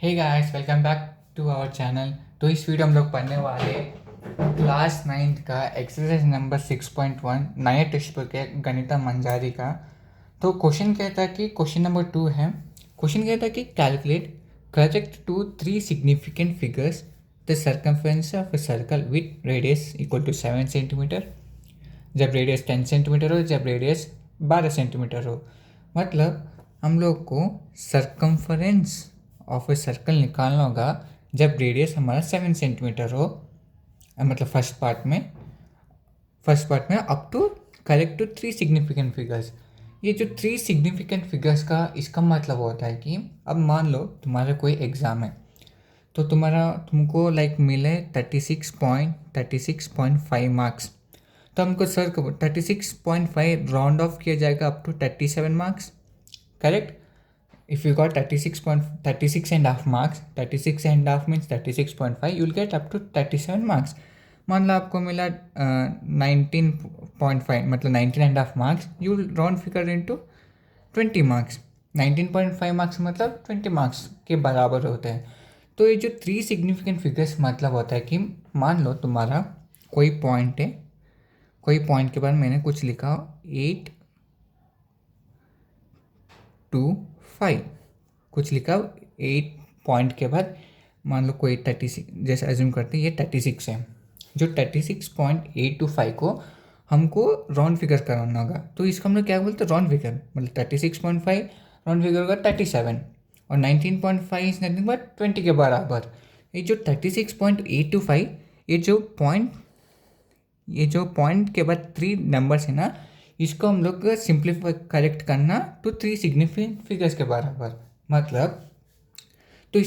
Hey guys, welcome back to our channel. तो इस video हम लोग पढ़ने वाले क्लास 9th का एक्सरसाइज नंबर 6.1 नए टेक्स्ट बुक है गणिता मंजारी का। तो क्वेश्चन कहता है कि क्वेश्चन नंबर 2 है। क्वेश्चन कहता है कि calculate correct to 3 significant figures the circumference of a circle with radius equal to 7 centimetre, जब रेडियस 10 सेंटीमीटर हो, जब रेडियस 12 सेंटीमीटर हो। मतलब हम लोग को सर्कमफ्रेंस ऑफ ए सर्कल निकालना होगा जब रेडियस हमारा 7 सेंटीमीटर हो। मतलब फर्स्ट पार्ट में up to correct to 3 significant figures. ये जो 3 सिग्निफिकेंट फिगर्स का इसका मतलब होता है कि अब मान लो तुम्हारा कोई एग्ज़ाम है, तो तुमको लाइक मिले 36.5 मार्क्स। तो हमको सर को 36.5 राउंड ऑफ किया जाएगा up to 37 marks, correct. If you got 36 and half marks, 36 and half means 36.5, you will get up to 37 marks. मान लो आपको मिला 19.5 मतलब 19 and half marks, you will round figure into 20 marks. 19.5 marks मतलब 20 marks के बराबर होते हैं। तो ये जो 3 सिग्निफिकेंट फिगर्स मतलब होता है कि मान लो तुम्हारा कोई पॉइंट है, कोई पॉइंट के बाद मैंने कुछ लिखा 8 2 5, कुछ लिखा 8 पॉइंट के बाद मान लो कोई 36, जैसे एज्यूम करते हैं ये 36 है। जो 36.825 को हमको राउंड फिगर कराना होगा, तो इसको हम लोग क्या बोलते हैं, राउंड फिगर। मतलब 36.5 राउंड फिगर होगा 37 और 19.5 इज नथिंग बट 20 के बराबर। ये जो 36.825 ये जो पॉइंट के बाद 3 नंबर्स है ना, इसको हम लोग सिंप्लीफाई करेक्ट करना टू 3 सिग्निफिकेंट फिगर्स के बराबर। मतलब तो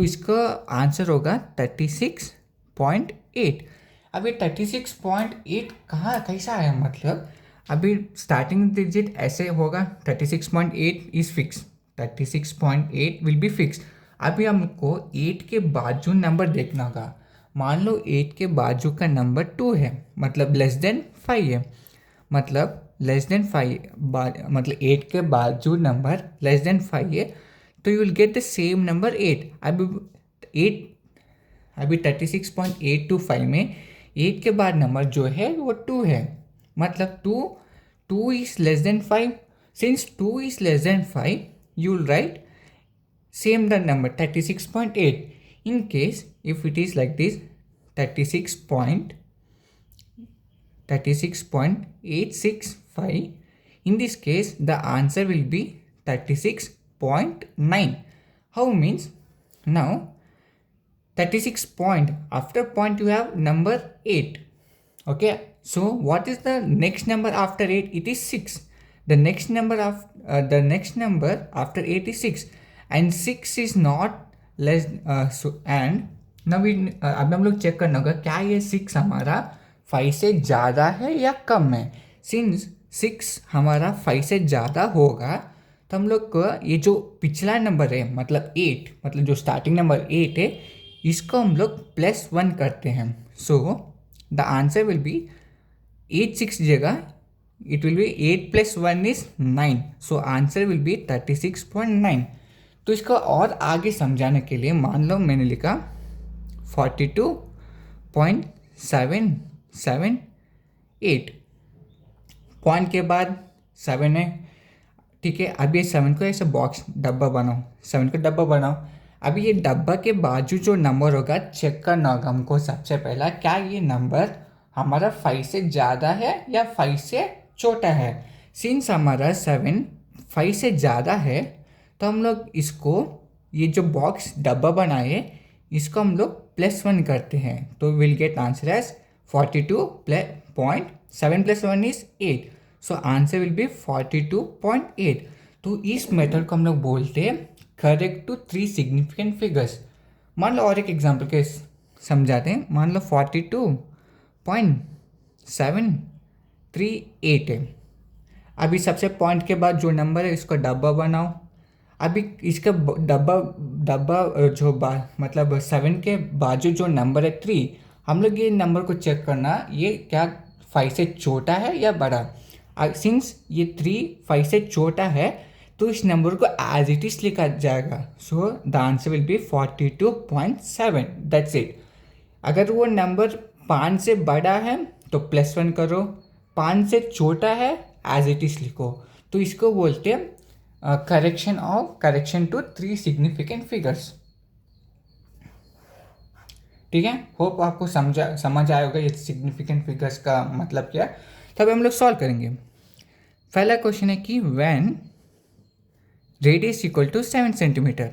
इसका आंसर होगा 36.8। अब ये 36.8 कैसा है, मतलब अभी स्टार्टिंग डिजिट ऐसे होगा 36.8 is fix, 36.8 will be fix. अभी हमको 8 के बाजू नंबर देखना होगा। मान लो 8 के बाजू का नंबर 2 है, मतलब लेस देन 5 है। मतलब लेस देन 5 मतलब 8 के बाजू नंबर लेस देन 5 है, तो you will get the same number 8। अभी 36.825 में 8 के बाद नंबर जो है वो 2 है। मतलब 2 is less than 5। Since 2 is less than 5, you will write same the number 36.8। in case if it is like this 36.865, in this case the answer will be 36.9. How means, now 36 point, after point you have number 8, okay. So what is the next number after 8? It is 6. The next number after 8 is 6, and 6 is not less and now अब हम लोग check करना होगा क्या ये 6 हमारा 5 से ज़्यादा है या कम है। सिंस 6 हमारा 5 से ज़्यादा होगा तो हम लोग को ये जो पिछला नंबर है मतलब 8, मतलब जो स्टार्टिंग नंबर 8 है, इसको हम लोग +1 करते हैं। So the answer will B 8 6 जगह it will be 8 + 1 is 9। So answer will B 36.9। तो इसको और आगे समझाने के लिए मान लो मैंने लिखा 42.778, पॉइंट के बाद 7 है, ठीक है। अब ये 7 को ऐसे बॉक्स डब्बा बनाओ, 7 को डब्बा बनाओ। अभी ये डब्बा के बाजू जो नंबर होगा चेक करना होगा हमको सबसे पहला, क्या ये नंबर हमारा 5 से ज़्यादा है या 5 से छोटा है। सिंस हमारा 7 5 से ज़्यादा है तो हम लोग इसको ये जो बॉक्स डब्बा बनाए इसको हम लोग +1 करते हैं, तो will get answer as 42.7 + 1 is 8। So answer will be 42.8। तो इस मेथड को हम लोग बोलते हैं करेक्ट टू 3 सिग्निफिकेंट फिगर्स। मान लो और एक एग्जांपल के समझाते हैं। मान लो 42.738 है। अभी सबसे पॉइंट के बाद जो नंबर है इसको डब्बा बनाओ। अभी इसका डब्बा जो मतलब 7 के बाजू जो नंबर है 3, हम लोग ये नंबर को चेक करना ये क्या 5 से छोटा है या बड़ा। सिंस ये 3 5 से छोटा है तो इस नंबर को एज इट इज लिखा जाएगा. So the answer will B 42.7. That's it. अगर वो नंबर 5 से बड़ा है तो +1 करो, 5 से छोटा है एज इट इज लिखो. तो इसको बोलते हैं करेक्शन टू 3 सिग्निफिकेंट फिगर्स. ठीक है, होप आपको समझ आया होगा ये सिग्निफिकेंट फिगर्स का मतलब क्या है. तब हम लोग सॉल्व करेंगे. पहला क्वेश्चन है कि when radius equal to 7 centimetre.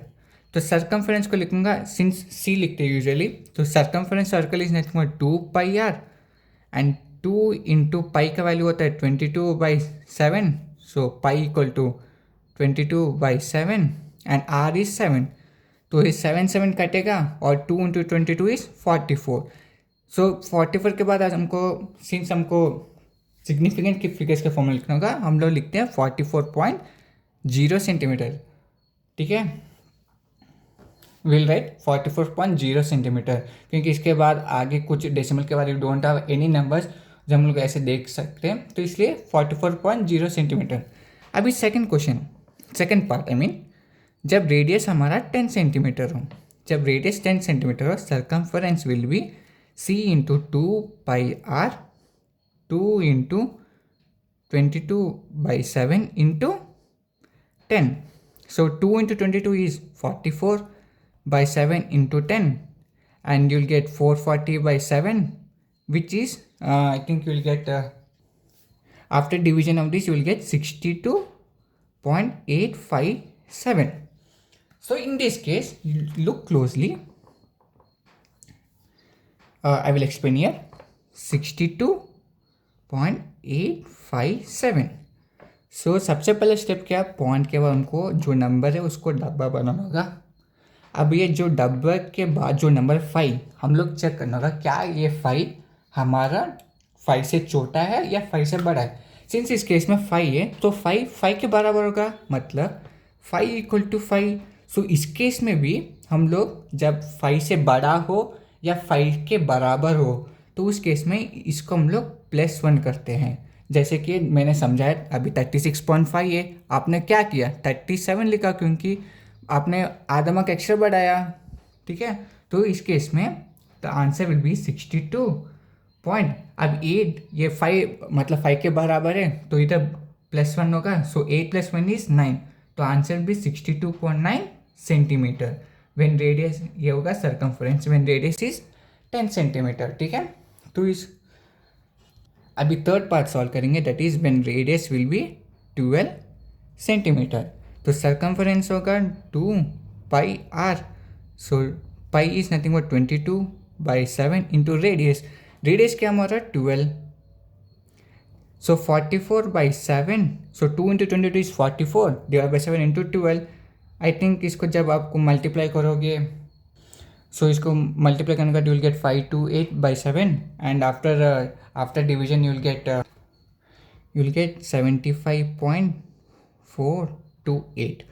तो सर्कमफरेंस को लिखूंगा, सिंस सी लिखते हैं यूजुअली, तो circumference circle is nothing but 2πr and 2 into pi का वैल्यू होता है 22/7. So pi equal to 22/7 and r is 7. तो ये 7 कटेगा और 2 इंटू 22 इज 44. सो 44 के बाद आज हमको सिग्निफिकेंट की फिगर्स का फॉर्मूला लिखना होगा. हम लोग लिखते हैं 44.0 सेंटीमीटर. ठीक है, विल राइट 44.0 सेंटीमीटर, क्योंकि इसके बाद आगे कुछ डेसिमल के बाद you don't have any numbers जो हम लोग ऐसे देख सकते हैं, तो इसलिए 44.0 सेंटीमीटर. अभी second question, second part, I mean जब रेडियस हमारा 10 सेंटीमीटर हो, जब रेडियस 10 सेंटीमीटर हो, circumference will be c into 2πr 2 into 22/7 into 10. So 2 into 22 is 44/7 into 10, and you'll get 440/7, which is I think you'll get after division of this you will get 62.857. So in this case, you look closely. I will explain here. 62.857. सो सबसे पहले step क्या है, point के बाद हमको जो number है उसको डब्बा बनाना होगा. अब ये जो डब्बा के बाद जो नंबर 5, हम लोग चेक करना होगा क्या ये 5 हमारा 5 से छोटा है या 5 से बड़ा है. सिंस इस केस में 5 है तो 5 के बराबर होगा, मतलब 5 इक्वल टू 5. सो इस केस में भी हम लोग जब 5 से बड़ा हो या 5 के बराबर हो तो उस केस में इसको हम लोग +1 करते हैं. जैसे कि मैंने समझाया, अभी 36.5 है, आपने क्या किया 37 लिखा क्योंकि आपने आधा मार्क एक्स्ट्रा बढ़ाया. ठीक है, तो इस केस में the answer will B 62 point. अब 8 ये 5 मतलब 5 के बराबर है तो इधर +1 होगा. सो 8 + 1 इज 9. तो आंसर भी 62.9 सेंटीमीटर. व्हेन रेडियस ये होगा circumference when radius is 10 centimetre. ठीक है, तो इस अभी थर्ड पार्ट सॉल्व करेंगे, that is when radius will be 12 centimetre. तो सर्कमफरेंस होगा 2πr. So pi is nothing but 22/7 into radius. Radius क्या हमारा 12. सो 44/7. सो 2 into 22 is 44 divide by 7 into 12. I think इसको जब आपको मल्टीप्लाई करोगे, सो इसको मल्टीप्लाई करने का you will get 528/7 and after division you will get 75.428.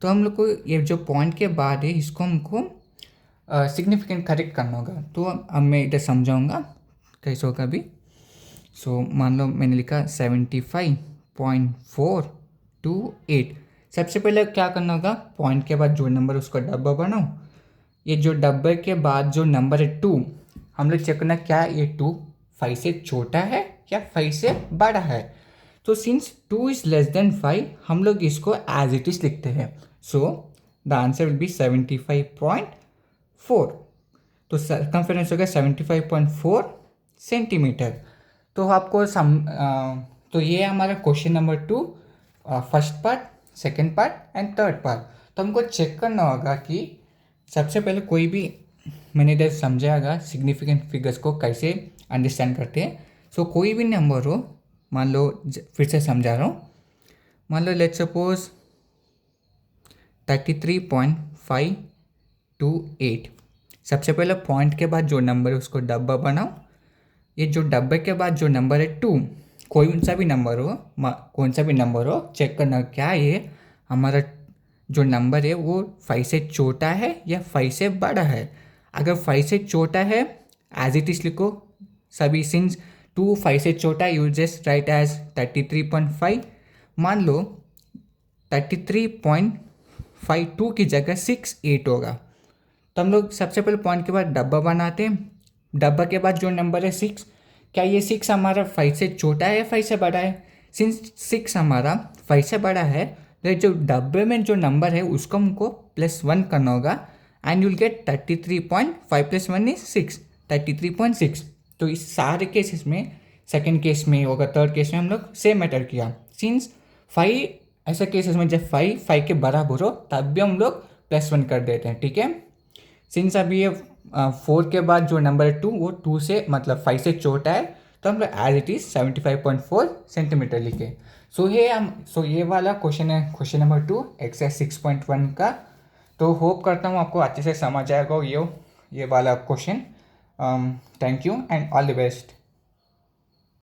तो हम लोग को ये जो पॉइंट के बाद है इसको हमको सिग्निफिकेंट करेक्ट करना होगा. तो अब मैं इधर समझाऊंगा कैसे होगा अभी. सो मान लो मैंने लिखा 75.428. सबसे पहले क्या करना होगा, पॉइंट के बाद जो नंबर उसका डब्बा बनाओ. ये जो डब्बे के बाद जो नंबर है 2, हम लोग चेक करना क्या ये 2 5 से छोटा है या 5 से बड़ा है. तो सिंस 2 इज लेस देन 5 हम लोग इसको एज इट इज लिखते हैं. So the answer will B 75.4. तो सर्कमफरेंस होगा 75.4 सेंटीमीटर. तो आपको तो ये हमारा question number 2, first part, second part and third part. तो हमको चेक करना होगा कि सबसे पहले कोई भी, मैंने इधर समझाएगा सिग्निफिकेंट फिगर्स को कैसे अंडरस्टैंड करते हैं. सो कोई भी नंबर हो, मान लो फिर से समझा रहा हूँ, मान लो लेट्स सपोज 33.528. सबसे पहले पॉइंट के बाद जो नंबर है उसको डब्बा बनाओ. ये जो डब्बे के बाद जो नंबर है 2, कोई सा भी नंबर हो, कौन सा भी नंबर हो, चेक करना क्या ये हमारा जो नंबर है वो 5 से छोटा है या 5 से बड़ा है. अगर 5 से छोटा है एज इट इज लिखो सभी. सिंस 2 5 से छोटा यू जस्ट राइट एज 33.5. मान लो 33.52 की जगह 68 होगा। तो हम लोग सबसे पहले पॉइंट के बाद डब्बा बनाते हैं। डब्बा के बाद जो नंबर है 6, क्या ये 6 हमारा 5 से छोटा है या 5 से बड़ा है? सिंस 6 हमारा 5 से बड़ा है तो जो डब्बे में जो नंबर है उसको हमको +1 करना होगा एंड यूल गेट 33.5 + 1 इज 6, 33.6। तो इस सारे केसेस में सेकेंड केस में होगा, थर्ड केस में हम लोग सेम मैटर किया। सिंस 5 ऐसे केसेस में जब 5 के बराबर हो तब भी हम लोग +1 कर देते हैं, ठीक है। सिंस अभी ये 4 के बाद जो नंबर है 2 वो 2 से मतलब 5 से छोटा है तो हम लोग एज इट इज़ 75.4 सेंटीमीटर लिखे। सो ये वाला क्वेश्चन है, क्वेश्चन नंबर 2 एक्सरसाइज 6.1 का। तो होप करता हूँ आपको अच्छे से समझ आएगा ये वाला question. Thank you and all the best.